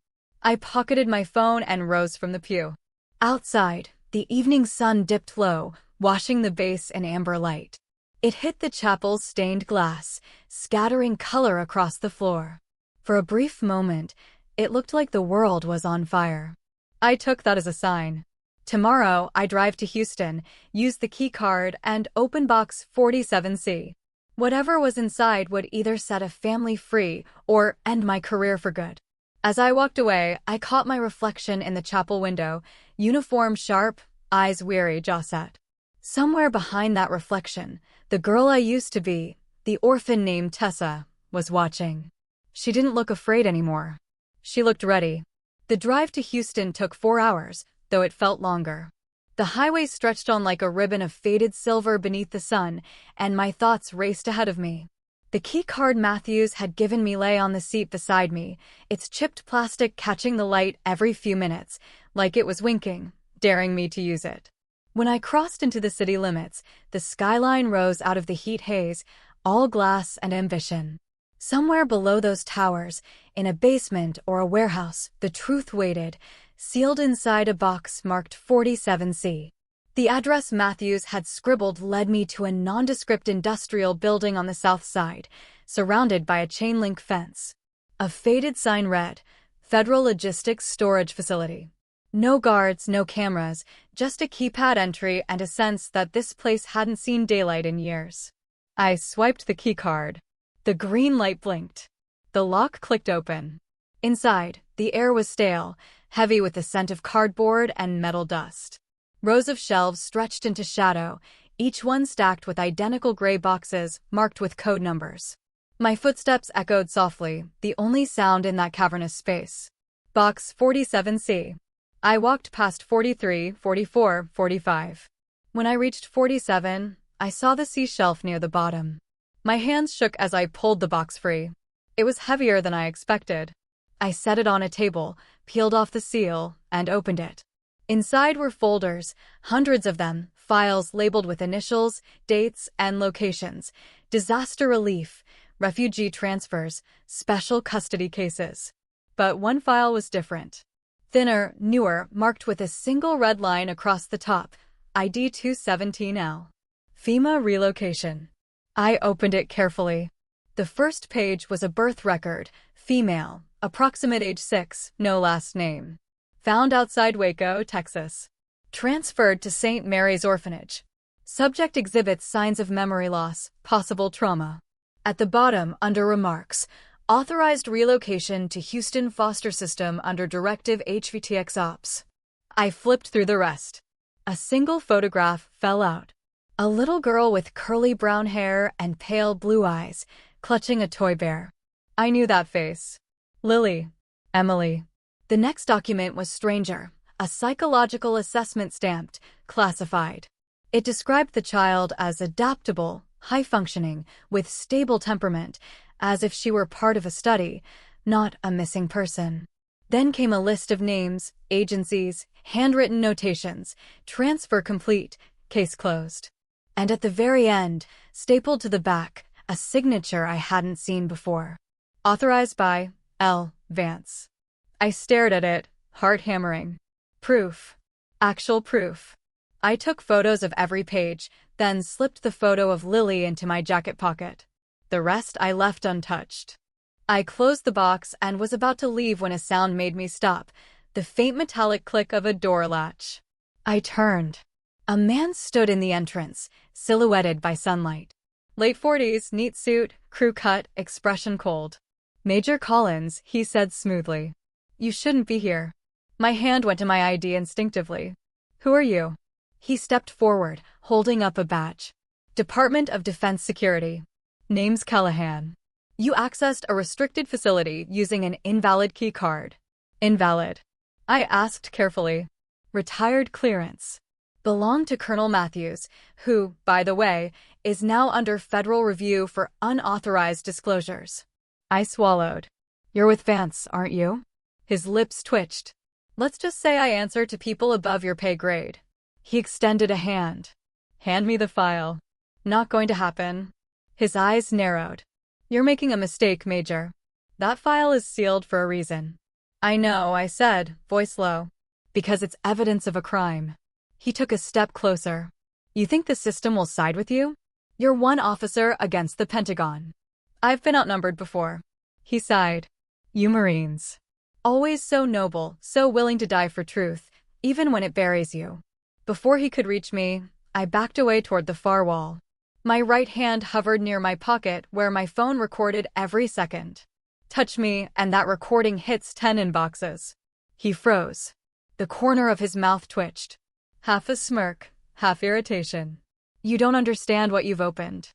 [SPEAKER 1] I pocketed my phone and rose from the pew. Outside, the evening sun dipped low, washing the base in amber light. It hit the chapel's stained glass, scattering color across the floor. For a brief moment, it looked like the world was on fire. I took that as a sign. Tomorrow, I drive to Houston, use the key card, and open box 47C. Whatever was inside would either set a family free or end my career for good. As I walked away, I caught my reflection in the chapel window, uniform sharp, eyes weary, jaw set. Somewhere behind that reflection, the girl I used to be, the orphan named Tessa, was watching. She didn't look afraid anymore. She looked ready. The drive to Houston took 4 hours, though it felt longer. The highway stretched on like a ribbon of faded silver beneath the sun, and my thoughts raced ahead of me. The key card Matthews had given me lay on the seat beside me, its chipped plastic catching the light every few minutes, like it was winking, daring me to use it. When I crossed into the city limits, the skyline rose out of the heat haze, all glass and ambition. Somewhere below those towers, in a basement or a warehouse, the truth waited, sealed inside a box marked 47C. The address Matthews had scribbled led me to a nondescript industrial building on the south side, surrounded by a chain-link fence. A faded sign read, Federal Logistics Storage Facility. No guards, no cameras, just a keypad entry and a sense that this place hadn't seen daylight in years. I swiped the keycard. The green light blinked. The lock clicked open. Inside, the air was stale, heavy with the scent of cardboard and metal dust. Rows of shelves stretched into shadow, each one stacked with identical gray boxes marked with code numbers. My footsteps echoed softly, the only sound in that cavernous space. Box 47C. I walked past 43, 44, 45. When I reached 47, I saw the C shelf near the bottom. My hands shook as I pulled the box free. It was heavier than I expected. I set it on a table, peeled off the seal, and opened it. Inside were folders, hundreds of them, files labeled with initials, dates, and locations, disaster relief, refugee transfers, special custody cases. But one file was different. Thinner, newer, marked with a single red line across the top, ID 217L. FEMA relocation. I opened it carefully. The first page was a birth record, female, approximate age 6, no last name. Found outside Waco, Texas. Transferred to St. Mary's Orphanage. Subject exhibits signs of memory loss, possible trauma. At the bottom, under remarks, authorized relocation to Houston foster system under Directive HVTX Ops. I flipped through the rest. A single photograph fell out. A little girl with curly brown hair and pale blue eyes, clutching a toy bear. I knew that face. Lily. Emily. The next document was stranger, a psychological assessment stamped, classified. It described the child as adaptable, high-functioning, with stable temperament, as if she were part of a study, not a missing person. Then came a list of names, agencies, handwritten notations, transfer complete, case closed. And at the very end, stapled to the back, a signature I hadn't seen before. Authorized by L. Vance. I stared at it, heart hammering. Proof. Actual proof. I took photos of every page, then slipped the photo of Lily into my jacket pocket. The rest I left untouched. I closed the box and was about to leave when a sound made me stop, the faint metallic click of a door latch. I turned. A man stood in the entrance, silhouetted by sunlight. Late 40s, neat suit, crew cut, expression cold. Major Collins, he said smoothly. You shouldn't be here. My hand went to my ID instinctively. Who are you? He stepped forward, holding up a badge. Department of Defense Security. Name's Callahan. You accessed a restricted facility using an invalid key card. Invalid. I asked carefully. Retired clearance. Belonged to Colonel Matthews, who, by the way, is now under federal review for unauthorized disclosures. I swallowed. You're with Vance, aren't you? His lips twitched. Let's just say I answer to people above your pay grade. He extended a hand. Hand me the file. Not going to happen. His eyes narrowed. You're making a mistake, Major. That file is sealed for a reason. I know, I said, voice low. Because it's evidence of a crime. He took a step closer. You think the system will side with you? You're one officer against the Pentagon. I've been outnumbered before. He sighed. You Marines. Always so noble, so willing to die for truth, even when it buries you. Before he could reach me, I backed away toward the far wall. My right hand hovered near my pocket where my phone recorded every second. Touch me, and that recording hits 10 inboxes. He froze. The corner of his mouth twitched. Half a smirk, half irritation. You don't understand what you've opened.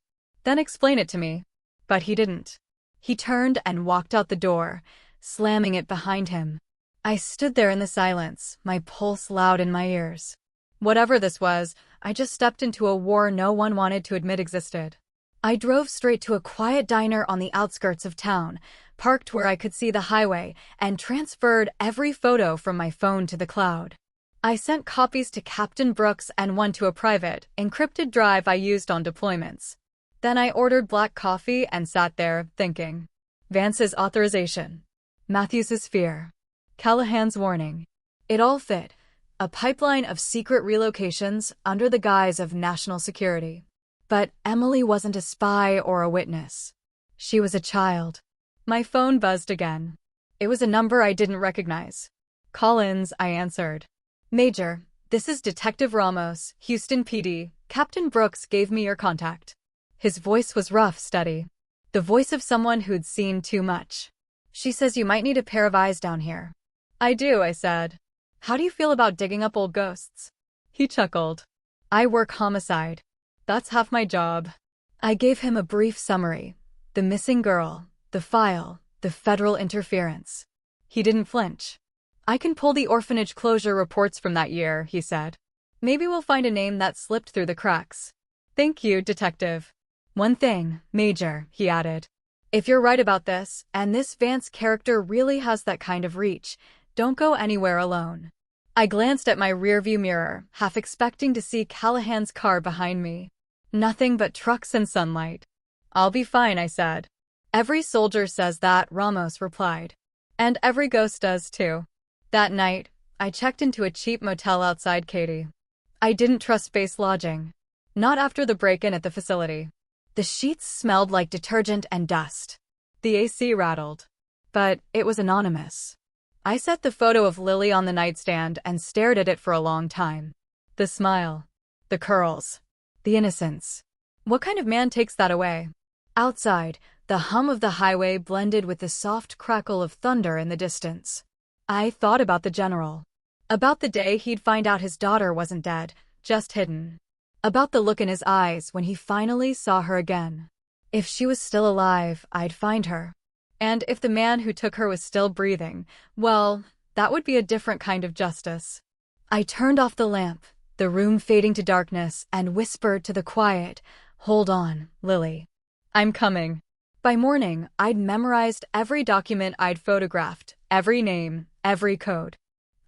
[SPEAKER 1] Then explain it to me. But he didn't. He turned and walked out the door, slamming it behind him. I stood there in the silence, my pulse loud in my ears. Whatever this was, I just stepped into a war no one wanted to admit existed. I drove straight to a quiet diner on the outskirts of town, parked where I could see the highway, and transferred every photo from my phone to the cloud. I sent copies to Captain Brooks and one to a private, encrypted drive I used on deployments. Then I ordered black coffee and sat there, thinking. Vance's authorization. Matthews's fear. Callahan's warning. It all fit. A pipeline of secret relocations under the guise of national security. But Emily wasn't a spy or a witness. She was a child. My phone buzzed again. It was a number I didn't recognize. Collins, I answered. Major, this is Detective Ramos, Houston PD. Captain Brooks gave me your contact. His voice was rough, steady. The voice of someone who'd seen too much. She says you might need a pair of eyes down here. I do, I said. How do you feel about digging up old ghosts? He chuckled. I work homicide. That's half my job. I gave him a brief summary. The missing girl, the file, the federal interference. He didn't flinch. I can pull the orphanage closure reports from that year, he said. Maybe we'll find a name that slipped through the cracks. Thank you, Detective. One thing, Major, he added. If you're right about this, and this Vance character really has that kind of reach, don't go anywhere alone. I glanced at my rearview mirror, half expecting to see Callahan's car behind me. Nothing but trucks and sunlight. I'll be fine, I said. Every soldier says that, Ramos replied. And every ghost does too. That night, I checked into a cheap motel outside Katy. I didn't trust base lodging. Not after the break-in at the facility. The sheets smelled like detergent and dust. The AC rattled. But it was anonymous. I set the photo of Lily on the nightstand and stared at it for a long time. The smile. The curls. The innocence. What kind of man takes that away? Outside, the hum of the highway blended with the soft crackle of thunder in the distance. I thought about the general. About the day he'd find out his daughter wasn't dead, just hidden. About the look in his eyes when he finally saw her again. If she was still alive, I'd find her. And if the man who took her was still breathing, well, that would be a different kind of justice. I turned off the lamp, the room fading to darkness, and whispered to the quiet, Hold on, Lily. I'm coming. By morning, I'd memorized every document I'd photographed, every name, every code.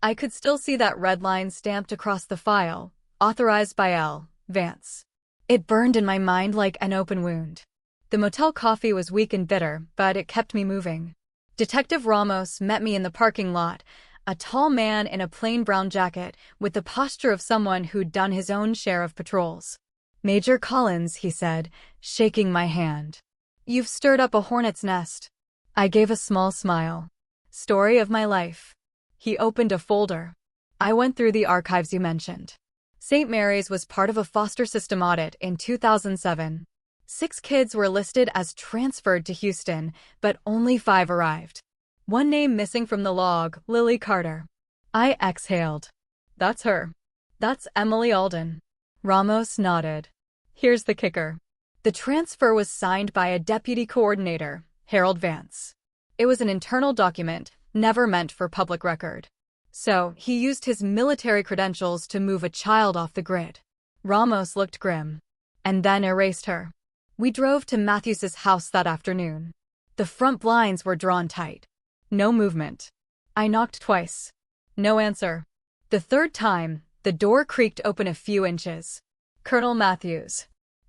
[SPEAKER 1] I could still see that red line stamped across the file, authorized by L. Vance. It burned in my mind like an open wound. The motel coffee was weak and bitter, but it kept me moving. Detective Ramos met me in the parking lot, a tall man in a plain brown jacket, with the posture of someone who'd done his own share of patrols. Major Collins, he said, shaking my hand. You've stirred up a hornet's nest. I gave a small smile. Story of my life. He opened a folder. I went through the archives you mentioned. St. Mary's was part of a foster system audit in 2007. 6 kids were listed as transferred to Houston, but only 5 arrived. One name missing from the log, Lily Carter. I exhaled. That's her. That's Emily Alden. Ramos nodded. Here's the kicker. The transfer was signed by a deputy coordinator, Harold Vance. It was an internal document, never meant for public record. So, he used his military credentials to move a child off the grid. Ramos looked grim. And then erased her. We drove to Matthews's house that afternoon. The front blinds were drawn tight. No movement. I knocked twice. No answer. The third time, the door creaked open a few inches. Colonel Matthews.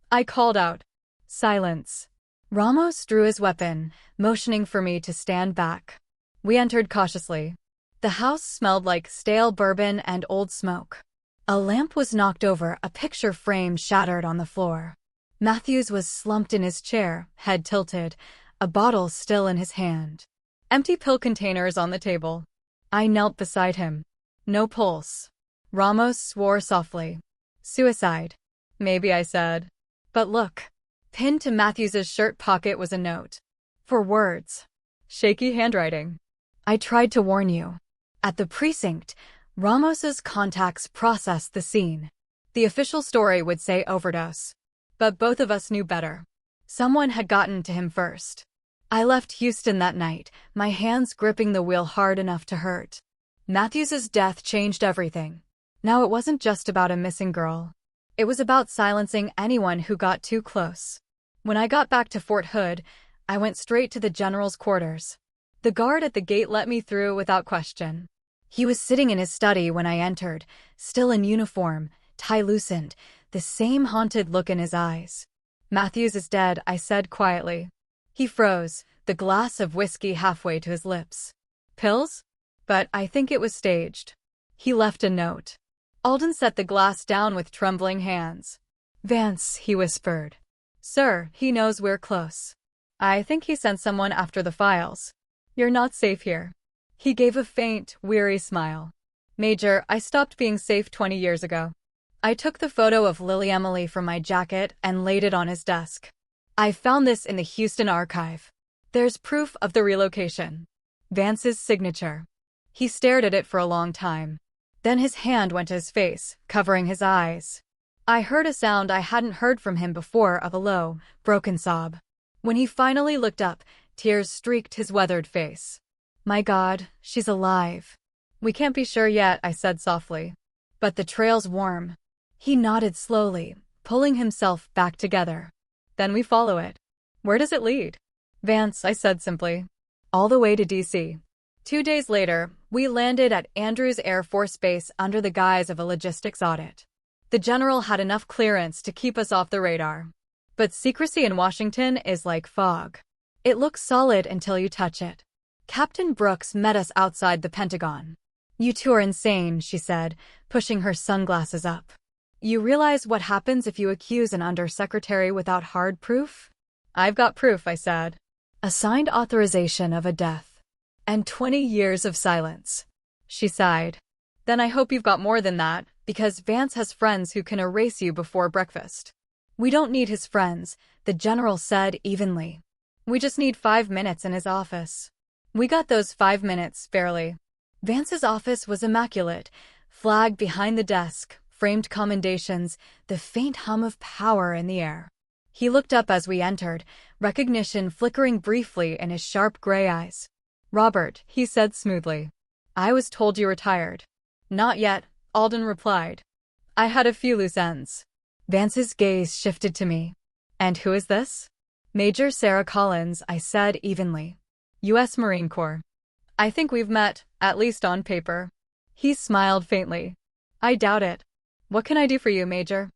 [SPEAKER 1] I called out. Silence. Ramos drew his weapon, motioning for me to stand back. We entered cautiously. The house smelled like stale bourbon and old smoke. A lamp was knocked over, a picture frame shattered on the floor. Matthews was slumped in his chair, head tilted, a bottle still in his hand. Empty pill containers on the table. I knelt beside him. No pulse. Ramos swore softly. Suicide. Maybe, I said. But look. Pinned to Matthews's shirt pocket was a note. 4 words. Shaky handwriting. I tried to warn you. At the precinct, Ramos's contacts processed the scene. The official story would say overdose. But both of us knew better. Someone had gotten to him first. I left Houston that night, my hands gripping the wheel hard enough to hurt. Matthews's death changed everything. Now it wasn't just about a missing girl. It was about silencing anyone who got too close. When I got back to Fort Hood, I went straight to the general's quarters. The guard at the gate let me through without question. He was sitting in his study when I entered, still in uniform, tie loosened, the same haunted look in his eyes. Matthews is dead, I said quietly. He froze, the glass of whiskey halfway to his lips. Pills? But I think it was staged. He left a note. Alden set the glass down with trembling hands. Vance, he whispered. Sir, he knows we're close. I think he sent someone after the files. You're not safe here. He gave a faint, weary smile. Major, I stopped being safe 20 years ago. I took the photo of Lily Emily from my jacket and laid it on his desk. I found this in the Houston archive. There's proof of the relocation. Vance's signature. He stared at it for a long time. Then his hand went to his face, covering his eyes. I heard a sound I hadn't heard from him before of a low, broken sob. When he finally looked up, tears streaked his weathered face. My God, she's alive. We can't be sure yet, I said softly. But the trail's warm. He nodded slowly, pulling himself back together. Then we follow it. Where does it lead? Vance, I said simply. All the way to D.C. 2 days later, we landed at Andrews Air Force Base under the guise of a logistics audit. The general had enough clearance to keep us off the radar. But secrecy in Washington is like fog. It looks solid until you touch it. Captain Brooks met us outside the Pentagon. You two are insane, she said, pushing her sunglasses up. You realize what happens if you accuse an undersecretary without hard proof? I've got proof, I said. A signed authorization of a death. And 20 years of silence. She sighed. Then I hope you've got more than that, because Vance has friends who can erase you before breakfast. We don't need his friends, the general said evenly. We just need 5 minutes in his office. We got those 5 minutes, barely. Vance's office was immaculate, flag behind the desk, framed commendations, the faint hum of power in the air. He looked up as we entered, recognition flickering briefly in his sharp gray eyes. Robert, he said smoothly. I was told you retired. Not yet, Alden replied. I had a few loose ends. Vance's gaze shifted to me. And who is this? Major Sarah Collins, I said evenly. U.S. Marine Corps. I think we've met, at least on paper. He smiled faintly. I doubt it. What can I do for you, Major?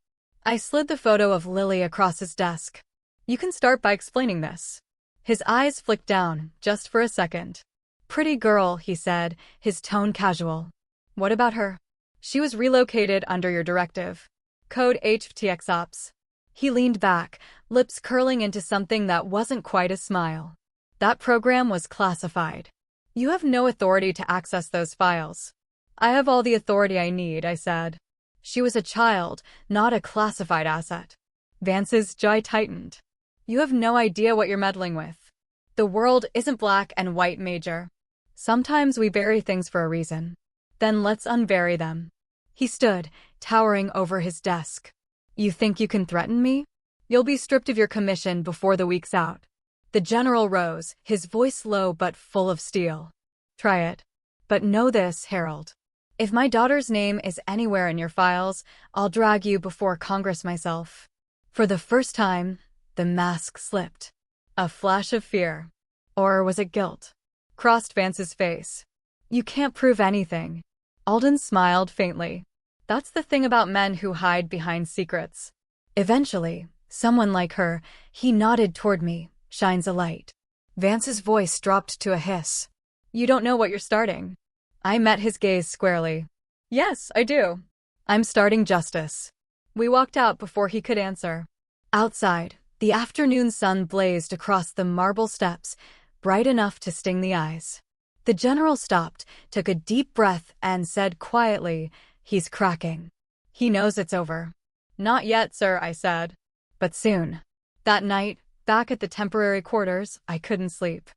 [SPEAKER 1] I slid the photo of Lily across his desk. You can start by explaining this. His eyes flicked down, just for a second. Pretty girl, he said, his tone casual. What about her? She was relocated under your directive. Code HTX Ops. He leaned back, lips curling into something that wasn't quite a smile. That program was classified. You have no authority to access those files. I have all the authority I need, I said. She was a child, not a classified asset. Vance's jaw tightened. You have no idea what you're meddling with. The world isn't black and white, Major. Sometimes we bury things for a reason. Then let's unbury them. He stood, towering over his desk. You think you can threaten me? You'll be stripped of your commission before the week's out. The general rose, his voice low but full of steel. Try it. But know this, Harold. If my daughter's name is anywhere in your files, I'll drag you before Congress myself. For the first time, the mask slipped. A flash of fear. Or was it guilt? Crossed Vance's face. You can't prove anything. Alden smiled faintly. That's the thing about men who hide behind secrets. Eventually, someone like her, he nodded toward me, shines a light. Vance's voice dropped to a hiss. You don't know what you're starting. I met his gaze squarely. Yes, I do. I'm starting justice. We walked out before he could answer. Outside, the afternoon sun blazed across the marble steps, bright enough to sting the eyes. The general stopped, took a deep breath, and said quietly, He's cracking. He knows it's over. Not yet, sir, I said. But soon. That night, back at the temporary quarters, I couldn't sleep.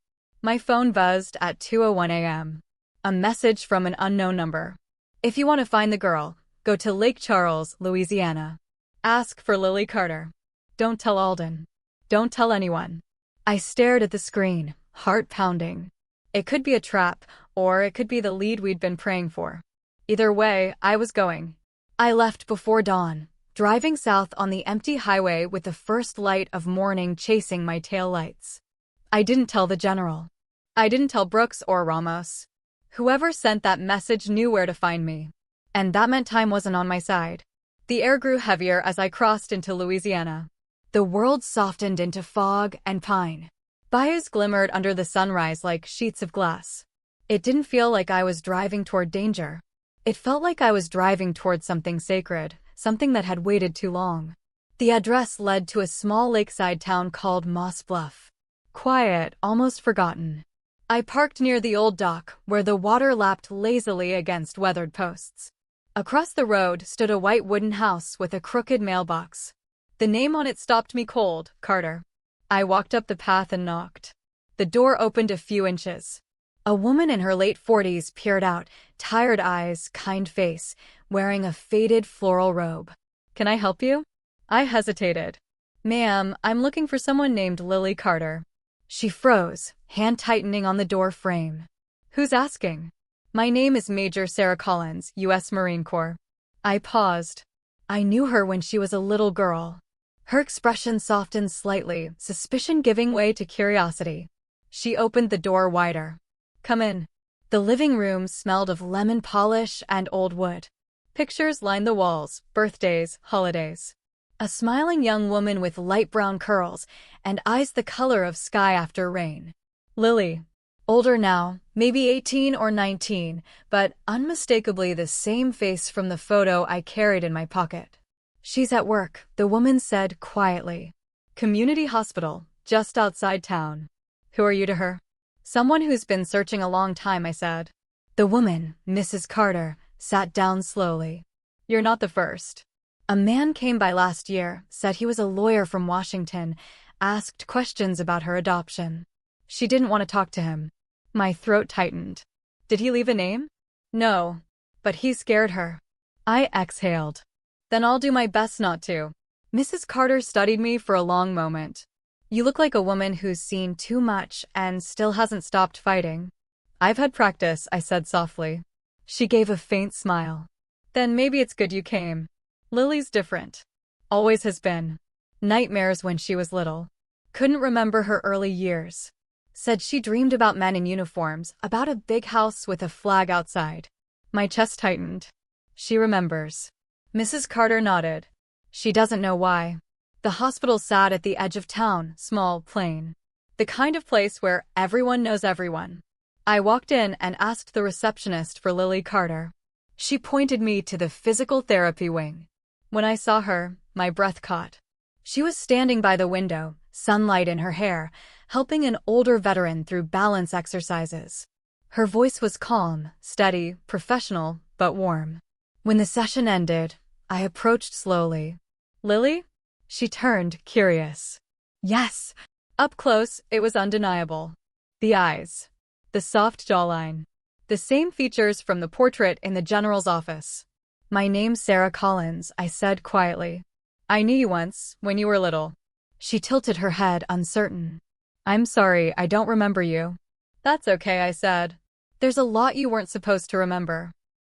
[SPEAKER 1] My phone buzzed at 2:01 a.m. A message from an unknown number. If you want to find the girl, go to Lake Charles, Louisiana. Ask for Lily Carter. Don't tell Alden. Don't tell anyone. I stared at the screen, heart pounding. It could be a trap, or it could be the lead we'd been praying for. Either way, I was going. I left before dawn, driving south on the empty highway with the first light of morning chasing my taillights. I didn't tell the general. I didn't tell Brooks or Ramos. Whoever sent that message knew where to find me. And that meant time wasn't on my side. The air grew heavier as I crossed into Louisiana. The world softened into fog and pine. Bayous glimmered under the sunrise like sheets of glass. It didn't feel like I was driving toward danger. It felt like I was driving toward something sacred, something that had waited too long. The address led to a small lakeside town called Moss Bluff. Quiet, almost forgotten. I parked near the old dock, where the water lapped lazily against weathered posts. Across the road stood a white wooden house with a crooked mailbox. The name on it stopped me cold, Carter. I walked up the path and knocked. The door opened a few inches. A woman in her late 40s peered out, tired eyes, kind face, wearing a faded floral robe. Can I help you? I hesitated. Ma'am, I'm looking for someone named Lily Carter. She froze, hand tightening on the door frame. Who's asking? My name is Major Sarah Collins, U.S. Marine Corps. I paused. I knew her when she was a little girl. Her expression softened slightly, suspicion giving way to curiosity. She opened the door wider. Come in. The living room smelled of lemon polish and old wood. Pictures lined the walls, birthdays, holidays. A smiling young woman with light brown curls and eyes the color of sky after rain. Lily. Older now, maybe 18 or 19, but unmistakably the same face from the photo I carried in my pocket. She's at work, the woman said quietly. Community hospital, just outside town. Who are you to her? Someone who's been searching a long time, I said. The woman, Mrs. Carter, sat down slowly. You're not the first. A man came by last year, said he was a lawyer from Washington, asked questions about her adoption. She didn't want to talk to him. My throat tightened. Did he leave a name? No. But he scared her. I exhaled. Then I'll do my best not to. Mrs. Carter studied me for a long moment. You look like a woman who's seen too much and still hasn't stopped fighting. I've had practice, I said softly. She gave a faint smile. Then maybe it's good you came. Lily's different. Always has been. Nightmares when she was little. Couldn't remember her early years. Said she dreamed about men in uniforms, about a big house with a flag outside. My chest tightened. She remembers. Mrs. Carter nodded. She doesn't know why. The hospital sat at the edge of town, small, plain. The kind of place where everyone knows everyone. I walked in and asked the receptionist for Lily Carter. She pointed me to the physical therapy wing. When I saw her, my breath caught. She was standing by the window, sunlight in her hair, helping an older veteran through balance exercises. Her voice was calm, steady, professional, but warm. When the session ended, I approached slowly. Lily? She turned, curious. Yes. Up close, it was undeniable. The eyes. The soft jawline. The same features from the portrait in the general's office. My name's Sarah Collins, I said quietly. I knew you once, when you were little. She tilted her head, uncertain. I'm sorry, I don't remember you. That's okay, I said. There's a lot you weren't supposed to remember.